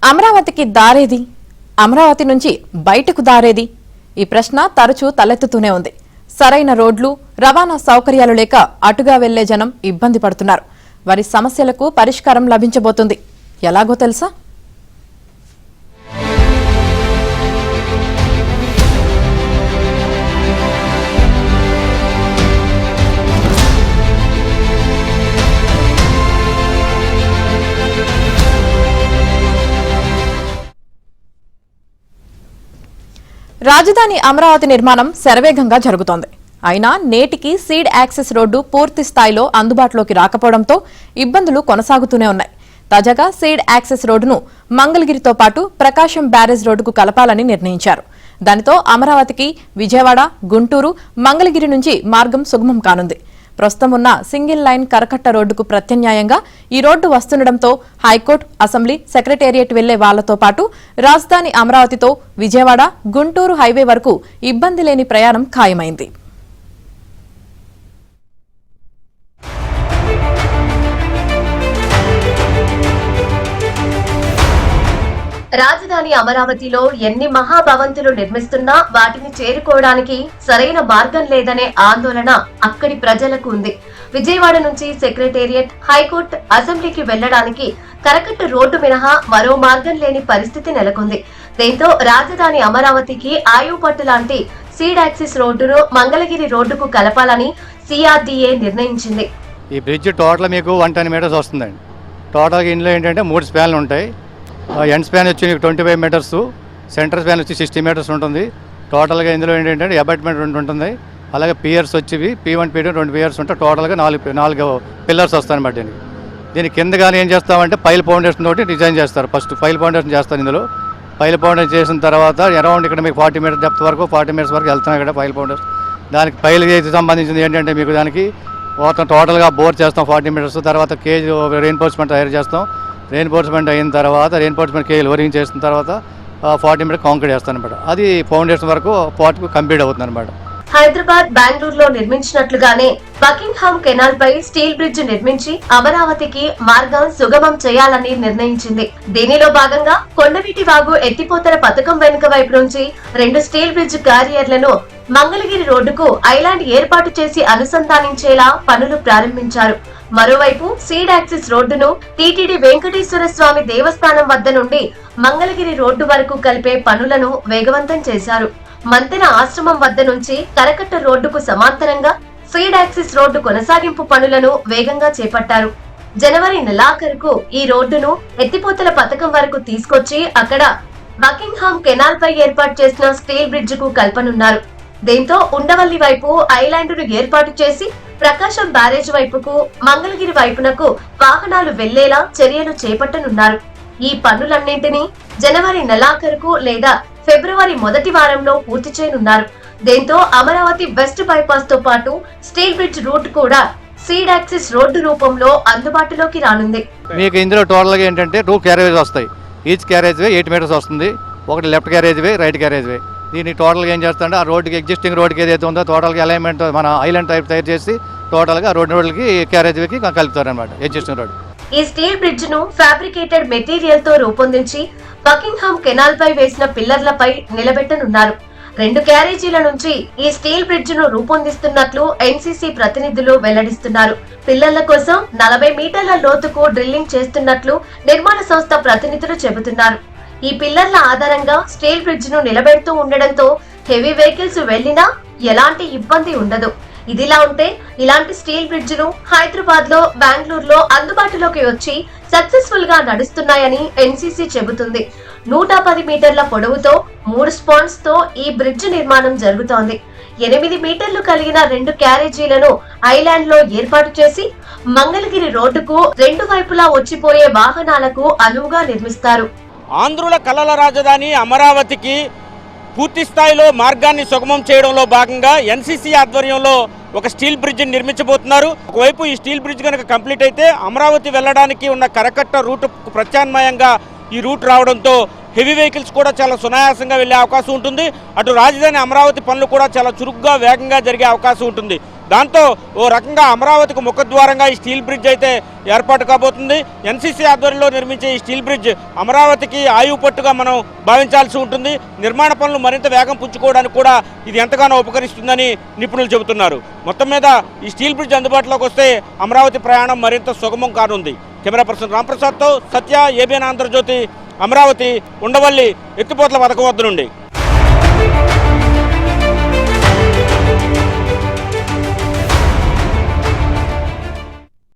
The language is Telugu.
అమరావతికి దారేది? అమరావతి నుంచి బయటకు దారేది? ఈ ప్రశ్న తరచూ తలెత్తుతూనే ఉంది. సరైన రోడ్లు, రవాణా సౌకర్యాలు లేక అటుగా వెళ్లే జనం ఇబ్బంది పడుతున్నారు. వారి సమస్యలకు పరిష్కారం లభించబోతుంది. ఎలాగో తెలుసా? రాజధాని అమరావతి నిర్మాణం శరవేగంగా జరుగుతోంది. అయినా నేటికి సీడ్ యాక్సెస్ రోడ్డు పూర్తి స్థాయిలో అందుబాటులోకి రాకపోవడంతో ఇబ్బందులు కొనసాగుతూనే ఉన్నాయి. తాజాగా సీడ్ యాక్సెస్ రోడ్డును మంగళగిరితో పాటు ప్రకాశం బ్యారేజ్ రోడ్డుకు కలపాలని నిర్ణయించారు. దానితో అమరావతికి విజయవాడ, గుంటూరు, మంగళగిరి నుంచి మార్గం సుగమం కానుంది. ప్రస్తుతం ఉన్న సింగిల్ లైన్ కరకట్ట రోడ్డుకు ప్రత్యామ్నాయంగా ఈ రోడ్డు వస్తుండటంతో హైకోర్టు, అసెంబ్లీ, సెక్రటేరియట్ వెళ్లే వాళ్లతో పాటు రాజధాని అమరావతితో విజయవాడ, గుంటూరు హైవే వరకు ఇబ్బంది లేని ప్రయాణం ఖాయమైంది. రాజధాని అమరావతిలో ఎన్ని మహాభవంతులు నిర్మిస్తున్నా వాటిని చేరుకోవడానికి సరైన మార్గం లేదనే ఆందోళన అక్కడి ప్రజలకు ఉంది. విజయవాడ నుంచి సెక్రటేరియట్, హైకోర్టు, అసెంబ్లీకి వెళ్లడానికి కరకట్ట రోడ్డు మినహా మరో మార్గం లేని పరిస్థితి నెలకొంది. దీంతో రాజధాని అమరావతికి ఆయుపట్టు లాంటి సీడ్ యాక్సిస్ రోడ్డును మంగళగిరి రోడ్డుకు కలపాలని సిఆర్డీఏ నిర్ణయించింది. ఈ బ్రిడ్జ్ టోటల్ మీకు 110 మీటర్స్ వస్తుందండి. టోటల్గా ఇందులో ఏంటంటే 3 స్పాన్లు ఉంటాయి. ఎండ్ స్పాన్ వచ్చి 25 మీటర్స్, సెంటర్ స్పాన్ వచ్చి 60 మీటర్స్ ఉంటుంది. టోటల్గా ఇందులో ఏంటంటే అపార్ట్మెంట్ 2 ఉంటుంది. అలాగే పియర్స్ వచ్చి P1, P2 2 పియర్స్ ఉంటాయి. టోటల్గా 4 పిల్లర్స్ వస్తాయన్నమాట. దీని కింద కానీ ఏం చేస్తామంటే పైల్ ఫౌండేషన్ తోటి డిజైన్ చేస్తారు. ఫస్ట్ పైల్ ఫౌండేషన్ చేస్తారు. ఇందులో పైల్ ఫౌండేషన్ చేసిన తర్వాత అరౌండ్ ఇక్కడ మీకు 40 మీటర్స్ డెప్త్ వరకు 40 మీటర్స్ వరకు వెళ్తున్నాయి ఇక్కడ పైల్ ఫౌండేషన్. దానికి పైల్కి సంబంధించింది ఏంటంటే మీకు దానికి మొత్తం టోటల్గా బోర్ చేస్తాం 40 మీటర్స్. తర్వాత కేజ్ రెయిన్ఫోర్స్మెంట్ తయారు చేస్తాం. రెయిన్ఫోర్స్మెంట్ అయిన తర్వాత రెయిన్ఫోర్స్మెంట్ కేజీలు ఓరింగ్ చేసిన తర్వాత 40 మీటర్ కాంక్రీట్ చేస్తాను అనమాట. అది ఫౌండేషన్ వరకు పార్ట్ కంప్లీట్ అవుతుంది అనమాట. హైదరాబాద్, బెంగళూరులో నిర్మించినట్లుగానే బకింగ్హామ్ కెనాల్ పై స్టీల్ బ్రిడ్జ్ నిర్మించి అమరావతికి మార్గం సుగమం చేయాలని నిర్ణయించింది. దీనిలో భాగంగా కొండవీటి వాగు ఎత్తిపోతల పథకం వెనుక వైపు నుంచి 2 స్టీల్ బ్రిడ్జ్ క్యారియర్లను మంగళగిరి రోడ్డుకు ఐలాండ్ ఏర్పాటు చేసి అనుసంధానించేలా పనులు ప్రారంభించారు. మరోవైపు సీడ్ యాక్సిస్ రోడ్డును టీటీడీ వెంకటేశ్వర స్వామి దేవస్థానం వద్ద నుండి మంగళగిరి రోడ్డు వరకు కలిపే పనులను వేగవంతం చేశారు. మంతెన ఆశ్రమం వద్ద నుంచి కరకట్ట రోడ్డుకు సమాంతరంగా సీడ్ యాక్సిస్ రోడ్డు కొనసాగింపు పనులను వేగంగా చేపట్టారు. జనవరి నెలాఖరుకు ఈ రోడ్డును ఎత్తిపోతల పథకం వరకు తీసుకొచ్చి అక్కడ బకింగ్హామ్ కెనాల్ పై ఏర్పాటు చేసిన స్టీల్ బ్రిడ్జ్ కు కల్పనున్నారు. దీంతో ఉండవల్లి వైపు ఐలాండ్ను ఏర్పాటు చేసి ప్రకాశం బ్యారేజ్ వైపుకు, మంగళగిరి వైపునకు వాహనాలు వెళ్లేలా చర్యలు చేపట్టనున్నారు. ఈ పనులన్నింటినీ జనవరి నెలాఖరుకు లేదా ఫిబ్రవరి మొదటి వారంలో పూర్తి చేయనున్నారు. దీంతో అమరావతి వెస్ట్ బైపాస్ తో పాటు స్టీల్ బ్రిడ్జ్ రూట్ కూడా సీడ్ యాక్సిస్ రోడ్డు రూపంలో అందుబాటులోకి రానుంది. మీకు ఇందులో టోటల్గా ఏంటంటే 2 క్యారేజ్ వస్తాయి. ఈచ్ క్యారేజ్ వే 8 మీటర్స్ వస్తుంది. ఒకటి లెఫ్ట్ క్యారేజ్ వే, రైట్ క్యారేజ్ వే. దీన్ని టోటల్గా ఏం చేస్తారంటే ఆ రోడ్డుకి ఎగ్జిస్టింగ్ రోడ్కి ఏదైతే ఉందో టోటల్గా అలైన్మెంట్ మన ఐలాండ్ టైప్ తయారు చేసి టోటల్గా రోడ్లకి క్యారేజ్ వేకి కలుపుతారు అనమాట ఎగ్జిస్టింగ్ రోడ్. ఈ స్టీల్ బ్రిడ్జ్ ను ఫ్యాబ్రికేటెడ్ మెటీరియల్ తో రూపొందించి బకింగ్హామ్ కెనాల్ పై వేసిన పిల్లర్లపై నిలబెట్టనున్నారు. 2 క్యారేజీల నుంచి ఈ స్టీల్ బ్రిడ్జ్ ను రూపొందిస్తున్నట్లు ఎన్సీసీ ప్రతినిధులు వెల్లడిస్తున్నారు. పిల్లర్ల కోసం 40 మీటర్ల లోతుకు డ్రిల్లింగ్ చేస్తున్నట్లు నిర్మాణ సంస్థ ప్రతినిధులు చెబుతున్నారు. ఈ పిల్లర్ల ఆధారంగా స్టీల్ బ్రిడ్జ్ ను నిలబెడుతూ ఉండడంతో హెవీ వెహికల్స్ వెళ్లినా ఎలాంటి ఇబ్బంది ఉండదు. ఇదిలా ఉంటే ఇలాంటి స్టీల్ బ్రిడ్జ్ ను హైదరాబాద్ లో, బెంగళూరులో అందుబాటులోకి వచ్చి సక్సెస్ఫుల్ గా నడుస్తున్నాయని ఎన్సీసీ చెబుతుంది. 110 మీటర్ల పొడవుతో 3 స్పాన్స్ తో ఈ బ్రిడ్జ్ నిర్మాణం జరుగుతోంది. 8 మీటర్లు కలిగిన 2 క్యారేజీలను ఐలాండ్ లో ఏర్పాటు చేసి మంగళగిరి రోడ్డుకు 2 వైపులా వచ్చిపోయే వాహనాలకు అనువుగా నిర్మిస్తారు. ఆంధ్రుల కళల రాజధాని అమరావతికి పూర్తి స్థాయిలో మార్గాన్ని సుగమం చేయడంలో భాగంగా ఎన్సీసీ ఆధ్వర్యంలో ఒక స్టీల్ బ్రిడ్జ్ నిర్మించబోతున్నారు. ఒకవైపు ఈ స్టీల్ బ్రిడ్జ్ కనుక కంప్లీట్ అయితే అమరావతి వెళ్ళడానికి ఉన్న కరకట్ట రూట్ ప్రత్యామ్నాయంగా ఈ రూట్ రావడంతో హెవీ వెహికల్స్ కూడా చాలా సునాయాసంగా వెళ్లే అవకాశం ఉంటుంది. అటు రాజధాని అమరావతి పనులు కూడా చాలా చురుగ్గా, వేగంగా జరిగే అవకాశం ఉంటుంది. దాంతో ఓ రకంగా అమరావతికి ముఖద్వారంగా ఈ స్టీల్ బ్రిడ్జ్ అయితే ఏర్పాటు కాబోతుంది. ఎన్సీసీ ఆధ్వర్యంలో నిర్మించే ఈ స్టీల్ బ్రిడ్జ్ అమరావతికి ఆయువు పట్టుగా మనం భావించాల్సి ఉంటుంది. నిర్మాణ పనులు మరింత వేగం పుంజుకోవడానికి కూడా ఇది ఎంతగానో ఉపకరిస్తుందని నిపుణులు చెబుతున్నారు. మొత్తం మీద ఈ స్టీల్ బ్రిడ్జ్ అందుబాటులోకి వస్తే అమరావతి ప్రయాణం మరింత సుగమం కానుంది. కెమెరా పర్సన్ రాంప్రసాద్తో సత్య, ఏబిఎన్ ఆంధ్రజ్యోతి, అమరావతి, ఉండవల్లి ఎత్తిపోతల పథకం వద్ద నుండి.